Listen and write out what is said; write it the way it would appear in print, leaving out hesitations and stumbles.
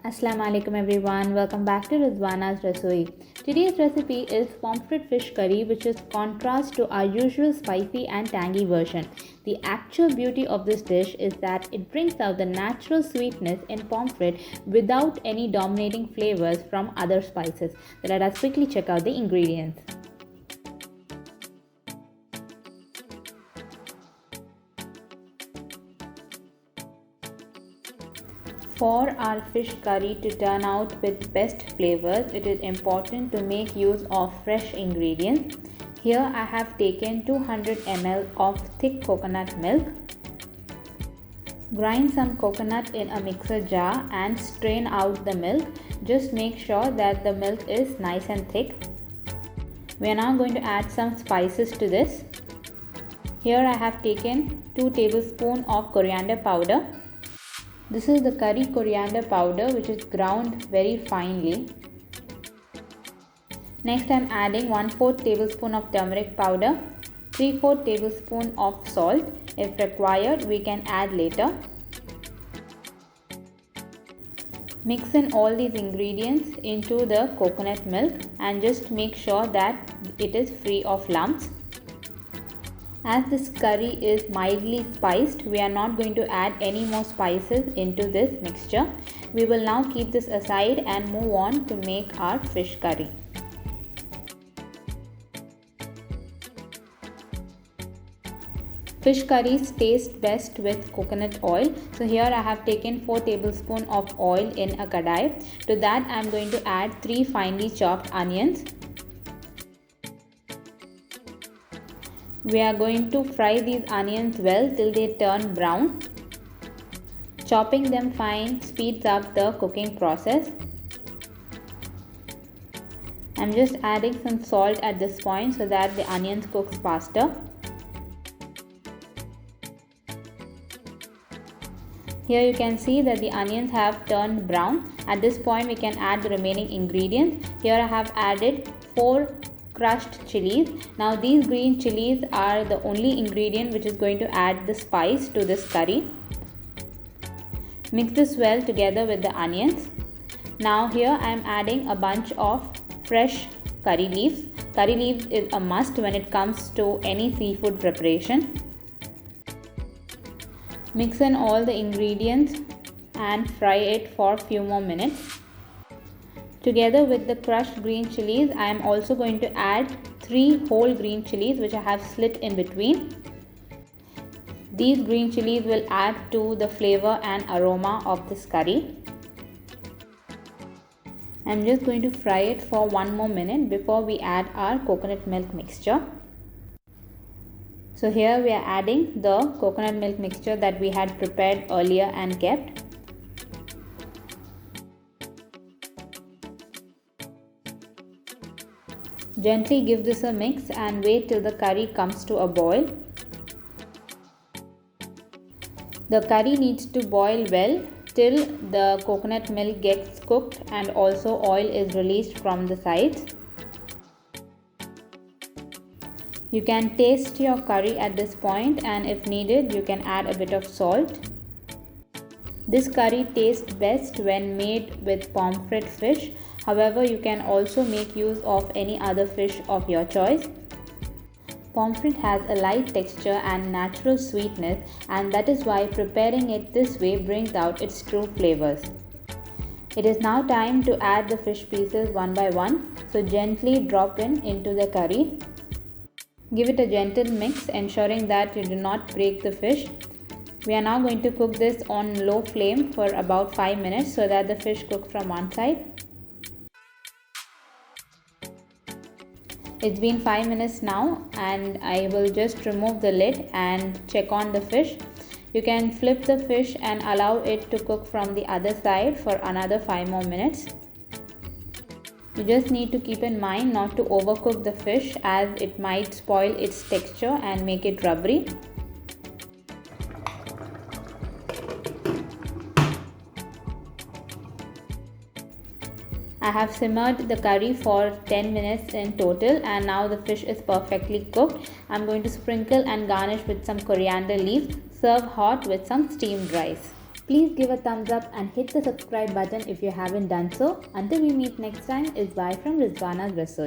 Assalamu alaikum everyone, welcome back to Rizwana's Rasoi. Today's recipe is pomfret fish curry, which is contrast to our usual spicy and tangy version. The actual beauty of this dish is that it brings out the natural sweetness in pomfret without any dominating flavors from other spices. So let us quickly check out the ingredients. For our fish curry to turn out with best flavors, it is important to make use of fresh ingredients. Here I have taken 200 ml of thick coconut milk. Grind some coconut in a mixer jar and strain out the milk. Just make sure that the milk is nice and thick. We are now going to add some spices to this. Here I have taken 2 tablespoons of coriander powder. This is the curry coriander powder, which is ground very finely. Next I am adding 1/4 tablespoon of turmeric powder, 3/4 tablespoon of salt. If required, we can add later. Mix in all these ingredients into the coconut milk and just make sure that it is free of lumps. As this curry is mildly spiced, we are not going to add any more spices into this mixture. We will now keep this aside and move on to make our fish curry. Fish curries taste best with coconut oil. So here I have taken 4 tablespoons of oil in a kadai. To that I am going to add 3 finely chopped onions. We are going to fry these onions well till they turn brown. Chopping them fine speeds up the cooking process. I am just adding some salt at this point so that the onions cook faster. Here you can see that the onions have turned brown. At this point we can add the remaining ingredients. Here I have added 4 crushed chilies. Now these green chilies are the only ingredient which is going to add the spice to this curry. Mix this well together with the onions. Now here I am adding a bunch of fresh curry leaves. Curry leaves is a must when it comes to any seafood preparation. Mix in all the ingredients and fry it for a few more minutes. Together with the crushed green chilies, I am also going to add 3 whole green chilies which I have slit in between. These green chilies will add to the flavor and aroma of this curry. I am just going to fry it for 1 more minute before we add our coconut milk mixture. So here we are adding the coconut milk mixture that we had prepared earlier and kept. Gently give this a mix and wait till the curry comes to a boil. The curry needs to boil well till the coconut milk gets cooked and also oil is released from the sides. You can taste your curry at this point, and if needed you can add a bit of salt. This curry tastes best when made with pomfret fish. However, you can also make use of any other fish of your choice. Pomfret has a light texture and natural sweetness, and that is why preparing it this way brings out its true flavors. It is now time to add the fish pieces one by one, so gently drop into the curry. Give it a gentle mix, ensuring that you do not break the fish. We are now going to cook this on low flame for about 5 minutes so that the fish cooks from one side. It's been 5 minutes now and I will just remove the lid and check on the fish. You can flip the fish and allow it to cook from the other side for another 5 more minutes. You just need to keep in mind not to overcook the fish as it might spoil its texture and make it rubbery. I have simmered the curry for 10 minutes in total and now the fish is perfectly cooked. I am going to sprinkle and garnish with some coriander leaves. Serve hot with some steamed rice. Please give a thumbs up and hit the subscribe button if you haven't done so. Until we meet next time, is bye from Rizwana's Rasoi.